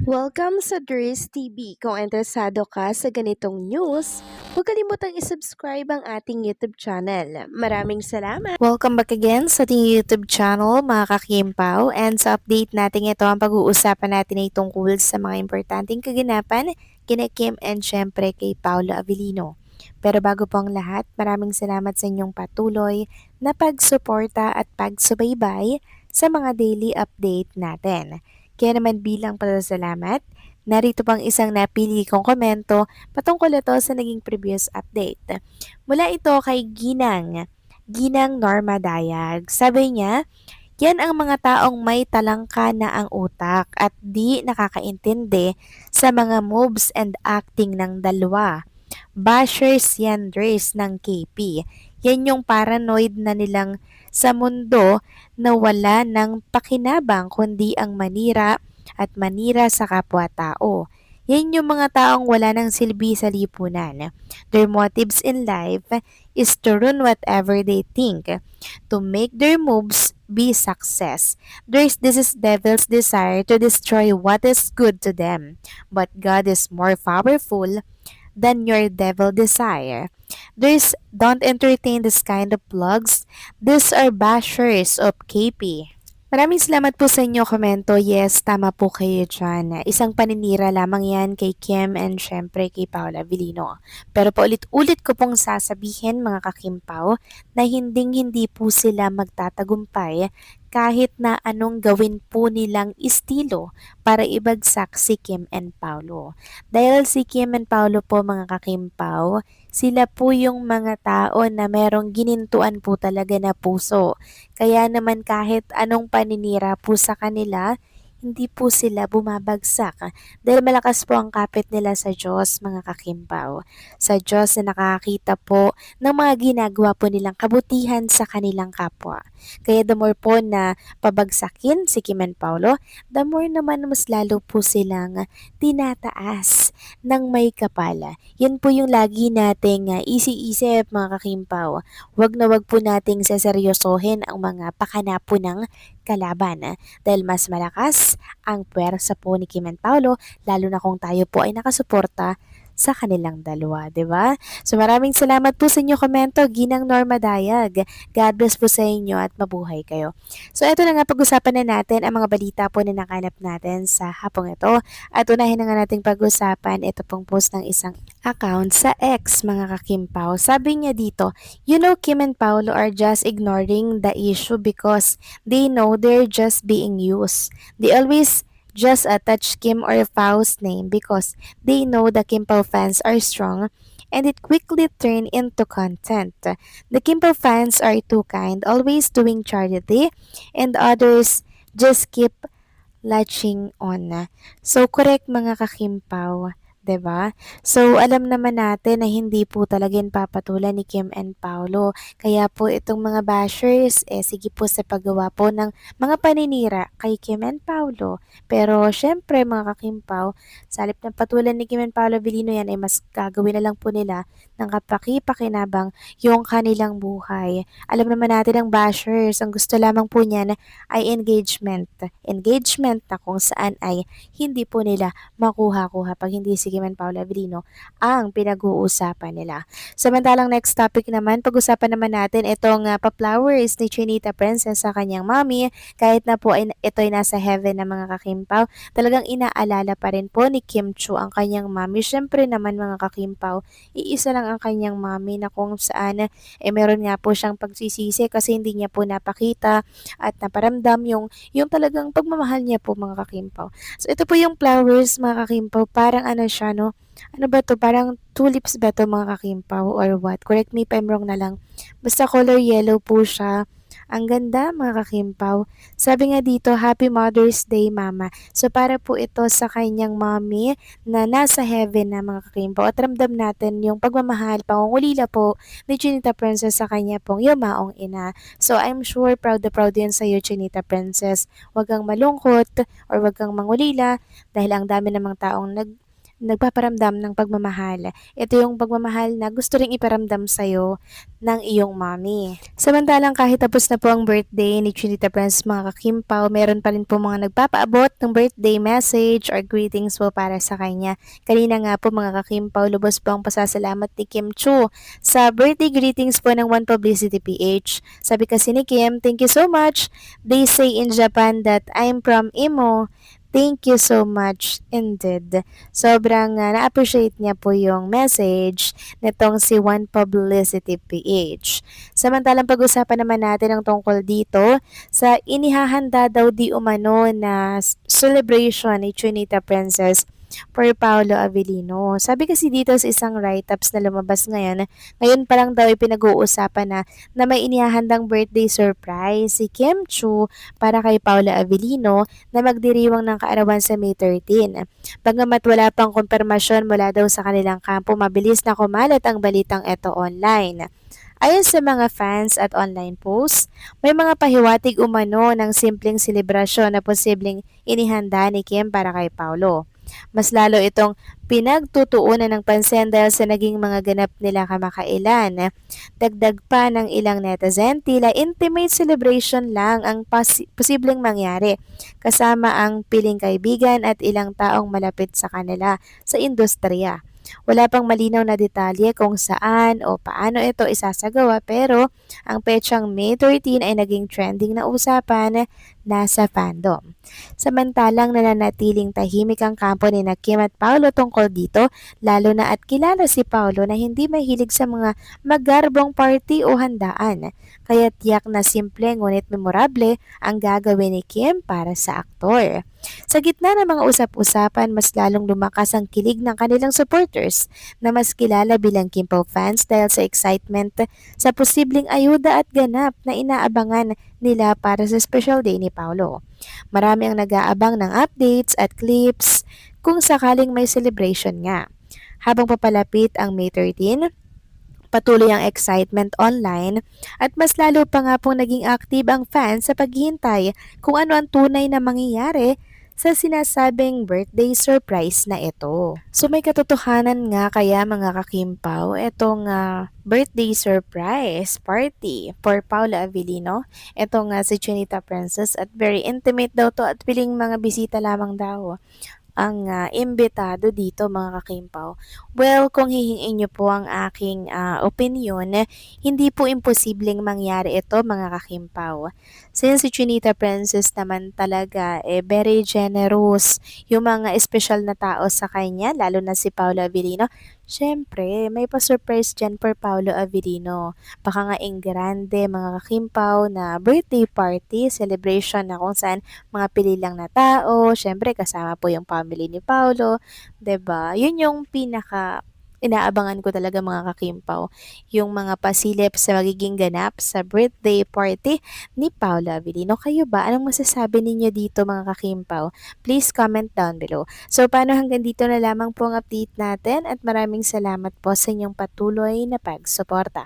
Welcome sa Dries TV. Kung interesado ka sa ganitong news, huwag kalimutang isubscribe ang ating YouTube channel. Maraming salamat! Welcome back again sa ating YouTube channel, mga kakimpaw. And sa update natin ito, ang pag-uusapan natin ay tungkol sa mga importanteng kaganapan kina Kim and syempre kay Paolo Avellino. Pero bago po ang lahat, maraming salamat sa inyong patuloy na pagsuporta at pagsubaybay sa mga daily update natin. Kaya naman bilang pasasalamat, narito pang isang napili kong komento patungkol ito sa naging previous update. Mula ito kay Ginang Norma Dayag. Sabi niya, yan ang mga taong may talangka na ang utak at di nakakaintindi sa mga moves and acting ng dalawa. Bashers yan, Dres, ng KP. Yan yung paranoid na nilang sa mundo na wala ng pakinabang kundi ang manira at manira sa kapwa-tao. Yan yung mga taong wala ng silbi sa lipunan. Their motives in life is to ruin whatever they think, to make their moves be success. This is devil's desire to destroy what is good to them. But God is more powerful than your devil desire. Don't entertain this kind of plugs. These are bashers of KP. Maraming salamat po sa inyo komento. Yes, tama po kayo dyan. Isang paninira lamang yan kay Kim and syempre kay Paula Avellino. Pero paulit-ulit ko pong sasabihin mga kakimpaw na hindi po sila magtatagumpay kahit na anong gawin po nilang estilo para ibagsak si Kim and Paulo. Dahil si Kim and Paulo po mga kakimpaw, sila po yung mga tao na merong ginintuan po talaga na puso. Kaya naman kahit anong paninira po sa kanila, hindi po sila bumabagsak dahil malakas po ang kapit nila sa Diyos mga kakimpaw. Sa Diyos na nakakita po ng mga ginagawa po nilang kabutihan sa kanilang kapwa. Kaya the more po na pabagsakin si Kim and Paulo, the more naman mas lalo po silang tinataas ng may kapala. Yan po yung lagi nating isi-isip mga kakimpaw. Wag na wag po nating seseryosohin ang mga pakanapo ng kalaban dahil mas malakas ang puwersa po ni Kim and Paulo lalo na kung tayo po ay nakasuporta sa kanilang dalawa, di ba? So maraming salamat po sa inyo komento, Ginang Norma Dayag. God bless po sa inyo at mabuhay kayo. So ito na nga pag-usapan na natin ang mga balita po na nakalap natin sa hapong ito. At unahin na nga nating pag-usapan ito pong post ng isang account sa X mga kakimpaw. Sabi niya dito, you know Kim and Paulo are just ignoring the issue because they know they're just being used. They always just attach Kim or Pau's name because they know the Kim Pao fans are strong and it quickly turned into content. The Kim Pao fans are too kind, always doing charity, and others just keep latching on. So, correct mga kakimpaw. 'Di ba? So, alam naman natin na hindi po talaga yan papatulan ni Kim and Paulo. Kaya po itong mga bashers, sige po sa paggawa po ng mga paninira kay Kim and Paulo. Pero, syempre mga kakimpaw, sa halip ng patulan ni Kim and Paulo Avellino yan, ay mas gagawin na lang po nila ng kapaki-pakinabang yung kanilang buhay. Alam naman natin ang bashers, ang gusto lamang po niyan ay engagement. Engagement na kung saan ay hindi po nila makuha-kuha pag hindi si Kim and Paula Avellino ang pinag-uusapan nila. Samantalang next topic naman, pag-usapan naman natin itong pa-flowers ni Chinita Princess sa kanyang mommy. Kahit na po ay ito ay nasa heaven na mga kakimpaw, talagang inaalala pa rin po ni Kim Chu ang kanyang mommy. Syempre naman mga kakimpaw, iisa lang ang kanyang mommy na kung saan meron nga po siyang pagsisisi kasi hindi niya po napakita at naparamdam yung talagang pagmamahal niya po mga kakimpaw. So ito po yung flowers mga kakimpaw, parang ano siya no, ano ba to, parang tulips ba to mga kakimpaw or what? Correct me if I'm wrong na lang. Basta color yellow po siya. Ang ganda mga kakimpaw. Sabi nga dito, Happy Mother's Day Mama. So para po ito sa kanyang mommy na nasa heaven na mga kakimpaw. At ramdam natin yung pagmamahal, pangungulila po ni Chinita Princess sa kanya pong yumaong ina. So I'm sure proud na proud yan sa iyo Chinita Princess. Huwag kang malungkot or huwag kang mangulila dahil ang dami namang taong nagpaparamdam ng pagmamahal. Ito yung pagmamahal na gusto ring iparamdam sa'yo ng iyong mommy. Samantalang kahit tapos na po ang birthday ni Chinita Friends mga kakimpaw, meron pa rin po mga nagpapaabot ng birthday message or greetings po para sa kanya. Kanina nga po mga kakimpaw, lubos po ang pasasalamat ni Kim Chu sa birthday greetings po ng One Publicity PH. Sabi kasi ni Kim, thank you so much. They say in Japan that I'm from Imo. Thank you so much indeed. Sobrang na-appreciate niya po yung message nitong si One Publicity PH. Samantalang pag-usapan naman natin ang tungkol dito sa inihahanda daw di umano na celebration ni Chinita Princess for Paolo Avellino. Sabi kasi dito sa isang write-ups na lumabas ngayon pa lang daw pinag-uusapan na may inihahandang birthday surprise si Kim Chu para kay Paolo Avellino na magdiriwang ng kaarawan sa May 13. Bagamat wala pang kumpirmasyon mula daw sa kanilang kampo, mabilis na kumalat ang balitang ito online. Ayon sa mga fans at online posts, may mga pahiwatig umano ng simpleng selebrasyon na posibleng inihanda ni Kim para kay Paolo. Mas lalo itong pinagtutuunan ng pansin dahil sa naging mga ganap nila kamakailan. Dagdag pa ng ilang netizen, tila intimate celebration lang ang posibleng mangyari kasama ang piling kaibigan at ilang taong malapit sa kanila sa industriya. Wala pang malinaw na detalye kung saan o paano ito isasagawa pero ang petsang May 13 ay naging trending na usapan nasa fandom. Samantalang nananatiling tahimik ang kampo ni Kim at Paolo tungkol dito, lalo na at kilala si Paolo na hindi mahilig sa mga magarbong party o handaan. Kaya tiyak na simple ngunit memorable ang gagawin ni Kim para sa aktor. Sa gitna ng mga usap-usapan, mas lalong lumakas ang kilig ng kanilang supporters na mas kilala bilang Kimpo fans dahil sa excitement sa posibleng ayuda at ganap na inaabangan nila para sa special day ni Paolo. Marami ang nag-aabang ng updates at clips kung sakaling may celebration nga. Habang papalapit ang May 13, patuloy ang excitement online at mas lalo pa nga pong naging active ang fans sa paghihintay kung ano ang tunay na mangyayari sa sinasabing birthday surprise na ito. So may katotohanan nga kaya mga kakimpaw, itong birthday surprise party for Paula Avellino. Ito nga si Chinita Princess at very intimate daw to at piling mga bisita lamang daw ang imbitado dito mga kakimpaw. Well, kung hihingin nyo po ang aking opinion, hindi po imposibleng mangyari ito mga kakimpaw. Since si Chinita Princess naman talaga very generous yung mga espesyal na tao sa kanya, lalo na si Paolo Avellino, syempre may pa-surprise dyan for Paolo Avellino. Baka nga grande mga kakimpaw na birthday party, celebration na kung saan mga pili lang na tao, syempre kasama po yung family ni Paolo, 'di ba? Yun yung pinaka inaabangan ko talaga mga kakimpaw, yung mga pasilip sa magiging ganap sa birthday party ni Paolo Avellino. Kayo ba? Anong masasabi ninyo dito mga kakimpaw? Please comment down below. So paano hanggang dito na lamang po ang update natin at maraming salamat po sa inyong patuloy na pagsuporta.